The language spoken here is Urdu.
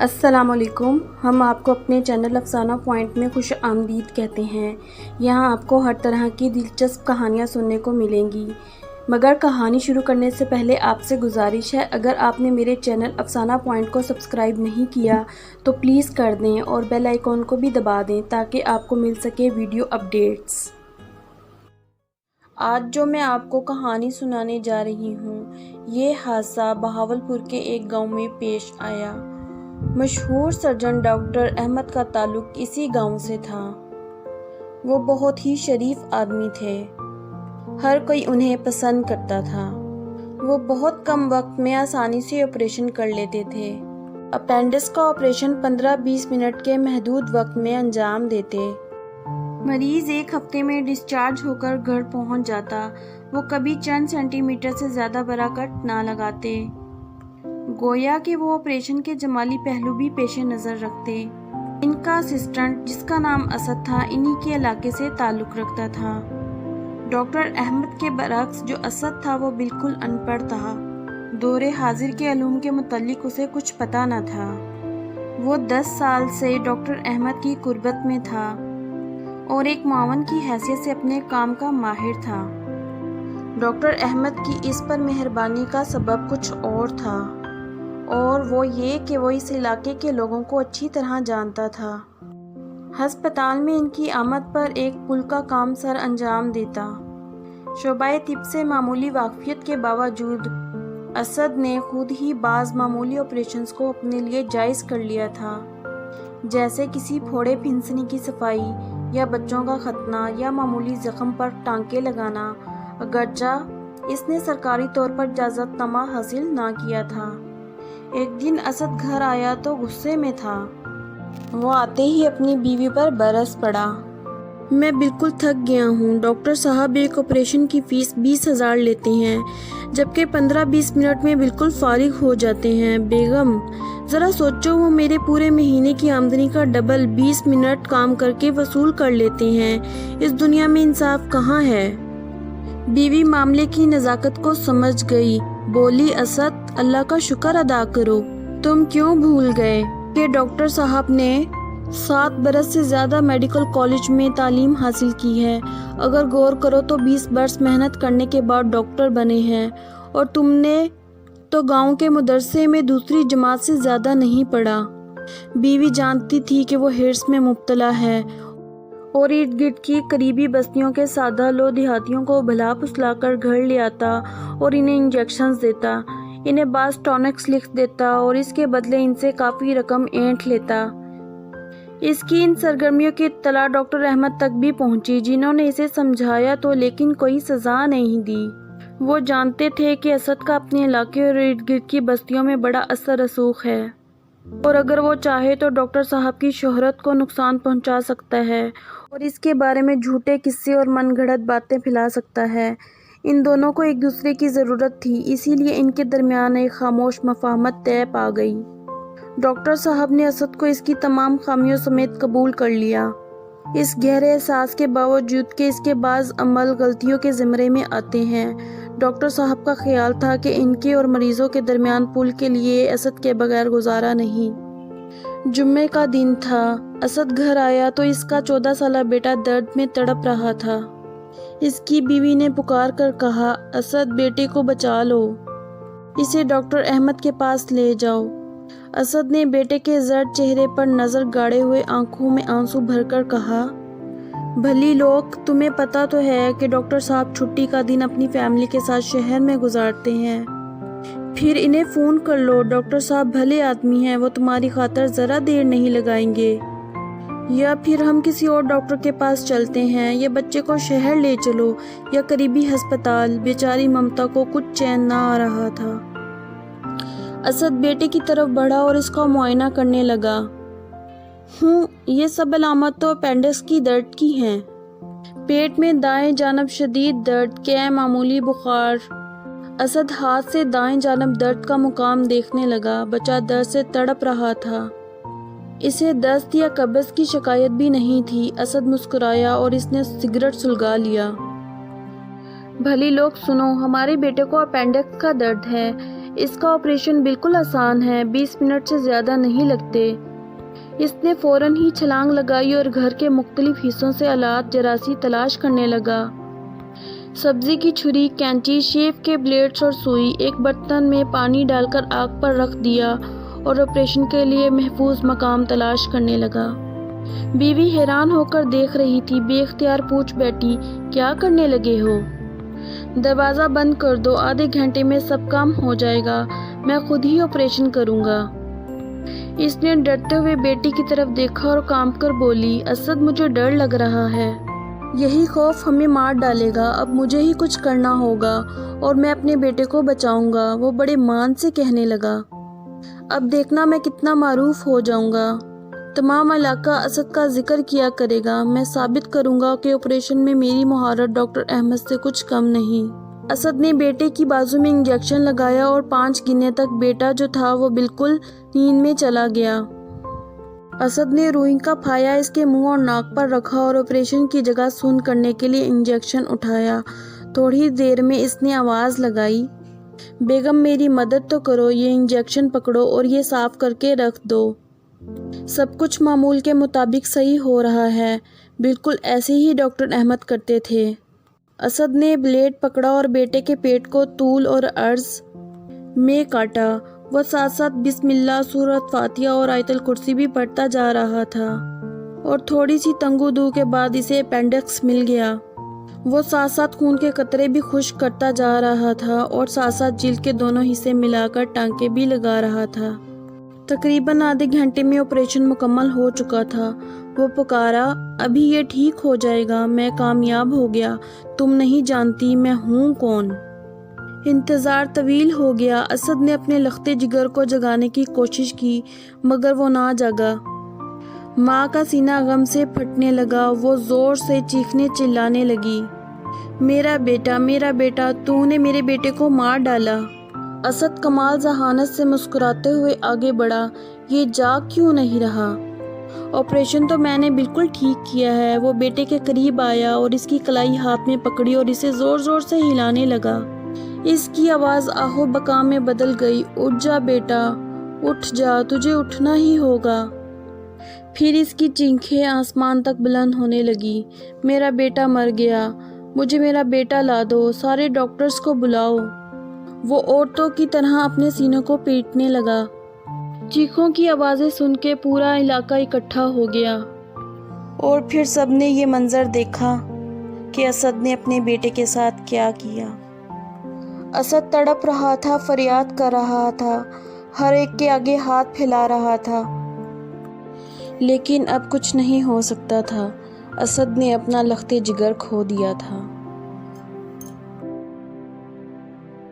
السلام علیکم۔ ہم آپ کو اپنے چینل افسانہ پوائنٹ میں خوش آمدید کہتے ہیں۔ یہاں آپ کو ہر طرح کی دلچسپ کہانیاں سننے کو ملیں گی، مگر کہانی شروع کرنے سے پہلے آپ سے گزارش ہے، اگر آپ نے میرے چینل افسانہ پوائنٹ کو سبسکرائب نہیں کیا تو پلیز کر دیں اور بیل آئیکن کو بھی دبا دیں تاکہ آپ کو مل سکے ویڈیو اپڈیٹس۔ آج جو میں آپ کو کہانی سنانے جا رہی ہوں، یہ حادثہ بہاولپور کے ایک گاؤں میں پیش آیا۔ مشہور سرجن ڈاکٹر احمد کا تعلق اسی گاؤں سے تھا۔ وہ بہت ہی شریف آدمی تھے، ہر کوئی انہیں پسند کرتا تھا۔ وہ بہت کم وقت میں آسانی سے آپریشن کر لیتے تھے۔ اپینڈکس کا آپریشن 15-20 منٹ کے محدود وقت میں انجام دیتے۔ مریض ایک ہفتے میں ڈسچارج ہو کر گھر پہنچ جاتا۔ وہ کبھی چند سینٹی میٹر سے زیادہ بڑا کٹ نہ لگاتے، گویا کہ وہ آپریشن کے جمالی پہلو بھی پیش نظر رکھتے۔ ان کا اسسٹنٹ، جس کا نام اسد تھا، انہی کے علاقے سے تعلق رکھتا تھا۔ ڈاکٹر احمد کے برعکس جو اسد تھا وہ بالکل ان پڑھ تھا۔ دور حاضر کے علوم کے متعلق اسے کچھ پتہ نہ تھا۔ وہ 10 سال سے ڈاکٹر احمد کی قربت میں تھا اور ایک معاون کی حیثیت سے اپنے کام کا ماہر تھا۔ ڈاکٹر احمد کی اس پر مہربانی کا سبب کچھ اور تھا، اور وہ یہ کہ وہ اس علاقے کے لوگوں کو اچھی طرح جانتا تھا۔ ہسپتال میں ان کی آمد پر ایک پل کا کام سر انجام دیتا۔ شعبہ طب سے معمولی واقفیت کے باوجود اسد نے خود ہی بعض معمولی آپریشنز کو اپنے لیے جائز کر لیا تھا، جیسے کسی پھوڑے پھنسنی کی صفائی یا بچوں کا ختنہ یا معمولی زخم پر ٹانکے لگانا، اگرچہ اس نے سرکاری طور پر اجازت نامہ حاصل نہ کیا تھا۔ ایک دن اسد گھر آیا تو غصے میں تھا۔ وہ آتے ہی اپنی بیوی پر برس پڑا۔ میں بالکل تھک گیا ہوں۔ ڈاکٹر صاحب ایک آپریشن کی فیس 20,000 لیتے ہیں، جبکہ 15-20 منٹ میں بالکل فارغ ہو جاتے ہیں۔ بیگم، ذرا سوچو، وہ میرے پورے مہینے کی آمدنی کا ڈبل 20 منٹ کام کر کے وصول کر لیتے ہیں۔ اس دنیا میں انصاف کہاں ہے؟ بیوی معاملے کی نزاکت کو سمجھ گئی، بولی، اسد، اللہ کا شکر ادا کرو۔ تم کیوں بھول گئے کہ ڈاکٹر صاحب نے 7 برس سے زیادہ میڈیکل کالج میں تعلیم حاصل کی ہے؟ اگر غور کرو تو 20 برس محنت کرنے کے بعد ڈاکٹر بنے ہیں، اور تم نے تو گاؤں کے مدرسے میں دوسری جماعت سے زیادہ نہیں پڑھا۔ بیوی جانتی تھی کہ وہ ہرس میں مبتلا ہے، اور ارد گرد کی قریبی بستیوں کے سادہ لو دیہاتیوں کو بھلا پھسلا کر گھر لے آتا اور انہیں انجیکشنز دیتا، انہیں بعض ٹونکس لکھ دیتا اور اس کے بدلے ان سے کافی رقم اینٹھ لیتا۔ اس کی ان سرگرمیوں کی اطلاع ڈاکٹر احمد تک بھی پہنچی، جنہوں نے اسے سمجھایا تو لیکن کوئی سزا نہیں دی۔ وہ جانتے تھے کہ اسد کا اپنے علاقے اور ارد گرد کی بستیوں میں بڑا اثر رسوخ ہے، اور اگر وہ چاہے تو ڈاکٹر صاحب کی شہرت کو نقصان پہنچا سکتا ہے اور اس کے بارے میں جھوٹے قصے اور من گھڑت باتیں پھیلا سکتا ہے۔ ان دونوں کو ایک دوسرے کی ضرورت تھی، اسی لیے ان کے درمیان ایک خاموش مفاہمت طے پا گئی۔ ڈاکٹر صاحب نے اسد کو اس کی تمام خامیوں سمیت قبول کر لیا، اس گہرے احساس کے باوجود کہ اس کے بعض عمل غلطیوں کے زمرے میں آتے ہیں۔ ڈاکٹر صاحب کا خیال تھا کہ ان کے اور مریضوں کے درمیان پل کے لیے اسد کے بغیر گزارا نہیں۔ جمعے کا دن تھا۔ اسد گھر آیا تو اس کا 14 سالہ بیٹا درد میں تڑپ رہا تھا۔ اس کی بیوی نے پکار کر کہا، اسد، بیٹے کو بچا لو، اسے ڈاکٹر احمد کے پاس لے جاؤ۔ اسد نے بیٹے کے زرد چہرے پر نظر گاڑے ہوئے آنکھوں میں آنسو بھر کر کہا، بھلی لوگ، تمہیں پتہ تو ہے کہ ڈاکٹر صاحب چھٹی کا دن اپنی فیملی کے ساتھ شہر میں گزارتے ہیں۔ پھر انہیں فون کر لو، ڈاکٹر صاحب بھلے آدمی ہیں، وہ تمہاری خاطر ذرا دیر نہیں لگائیں گے۔ یا پھر ہم کسی اور ڈاکٹر کے پاس چلتے ہیں، یا بچے کو شہر لے چلو یا قریبی ہسپتال۔ بیچاری ممتا کو کچھ چین نہ آ رہا تھا۔ اسد بیٹے کی طرف بڑھا اور اس کا معائنہ کرنے لگا۔ یہ سب علامات تو اپینڈکس کی درد کی ہیں۔ پیٹ میں دائیں جانب شدید درد، قے معمولی بخار۔ اسد ہاتھ سے دائیں جانب درد کا مقام دیکھنے لگا۔ بچہ درد سے تڑپ رہا تھا، اسے دست یا قبض کی شکایت بھی نہیں تھی۔ اسد مسکرایا اور اس نے سگریٹ سلگا لیا۔ بھلی لوگ سنو، ہمارے بیٹے کو اپینڈکس کا درد ہے، اس کا آپریشن بالکل آسان ہے، 20 منٹ سے زیادہ نہیں لگتے۔ اس نے فوراً ہی چھلانگ لگائی اور گھر کے مختلف حصوں سے آلات جراثی تلاش کرنے لگا۔ سبزی کی چھری، کینچی، شیف کے بلیڈز اور سوئی ایک برتن میں پانی ڈال کر آگ پر رکھ دیا اور آپریشن کے لیے محفوظ مقام تلاش کرنے لگا۔ بیوی حیران ہو کر دیکھ رہی تھی، بے اختیار پوچھ بیٹھی، کیا کرنے لگے ہو؟ دروازہ بند کر دو، آدھے گھنٹے میں سب کام ہو جائے گا، میں خود ہی آپریشن کروں گا۔ اس نے ڈرتے ہوئے بیٹی کی طرف دیکھا اور کانپ کر بولی، اسد مجھے ڈر لگ رہا ہے، یہی خوف ہمیں مار ڈالے گا، اب مجھے ہی کچھ کرنا ہوگا اور میں اپنے بیٹے کو بچاؤں گا۔ وہ بڑے مان سے کہنے لگا، اب دیکھنا میں کتنا معروف ہو جاؤں گا، تمام علاقہ اسد کا ذکر کیا کرے گا، میں ثابت کروں گا کہ آپریشن میں میری مہارت ڈاکٹر احمد سے کچھ کم نہیں۔ اسد نے بیٹے کی بازو میں انجیکشن لگایا اور 5 گننے تک بیٹا جو تھا وہ بالکل نیند میں چلا گیا۔ اسد نے روئی کا پھایا اس کے منہ اور ناک پر رکھا اور آپریشن کی جگہ سن کرنے کے لیے انجیکشن اٹھایا۔ تھوڑی دیر میں اس نے آواز لگائی، بیگم میری مدد تو کرو، یہ انجیکشن پکڑو اور یہ صاف کر کے رکھ دو۔ سب کچھ معمول کے مطابق صحیح ہو رہا ہے، بالکل ایسے ہی ڈاکٹر احمد کرتے تھے۔ اسد نے بلیڈ پکڑا اور بیٹے کے پیٹ کو طول اور عرض میں کاٹا۔ وہ ساتھ ساتھ بسم اللہ، سورۃ فاتحہ اور آیت الکرسی بھی پڑھتا جا رہا تھا اور تھوڑی سی تنگو دو کے بعد اسے اپینڈکس مل گیا۔ وہ ساتھ ساتھ خون کے قطرے بھی خشک کرتا جا رہا تھا اور ساتھ ساتھ جلد کے دونوں حصے ملا کر ٹانکے بھی لگا رہا تھا۔ تقریباً آدھے گھنٹے میں آپریشن مکمل ہو چکا تھا۔ وہ پکارا، ابھی یہ ٹھیک ہو جائے گا، میں کامیاب ہو گیا، تم نہیں جانتی میں ہوں کون۔ انتظار طویل ہو گیا۔ اسد نے اپنے لختے جگر کو جگانے کی کوشش کی مگر وہ نہ جاگا۔ ماں کا سینہ غم سے پھٹنے لگا، وہ زور سے چیخنے چلانے لگی، میرا بیٹا، میرا بیٹا، تو نے میرے بیٹے کو مار ڈالا۔ اسد کمال ذہانت سے مسکراتے ہوئے آگے بڑھا، یہ جاگ کیوں نہیں رہا؟ آپریشن تو میں نے بالکل ٹھیک کیا ہے۔ وہ بیٹے کے قریب آیا اور اس کی کلائی ہاتھ میں پکڑی اور اسے زور زور سے ہلانے لگا۔ اس کی آواز آہو بکا میں بدل گئی، اٹھ جا بیٹا، اٹھ جا، تجھے اٹھنا ہی ہوگا۔ پھر اس کی چیخیں آسمان تک بلند ہونے لگی، میرا بیٹا مر گیا، مجھے میرا بیٹا لا دو، سارے ڈاکٹرز کو بلاؤ۔ وہ عورتوں کی طرح اپنے سینوں کو پیٹنے لگا۔ چیخوں کی آوازیں سن کے پورا علاقہ اکٹھا ہو گیا اور پھر سب نے یہ منظر دیکھا کہ اسد نے اپنے بیٹے کے ساتھ کیا کیا۔ اسد تڑپ رہا تھا، فریاد کر رہا تھا، ہر ایک کے آگے ہاتھ پھیلا رہا تھا، لیکن اب کچھ نہیں ہو سکتا تھا۔ اسد نے اپنا لخت جگر کھو دیا تھا۔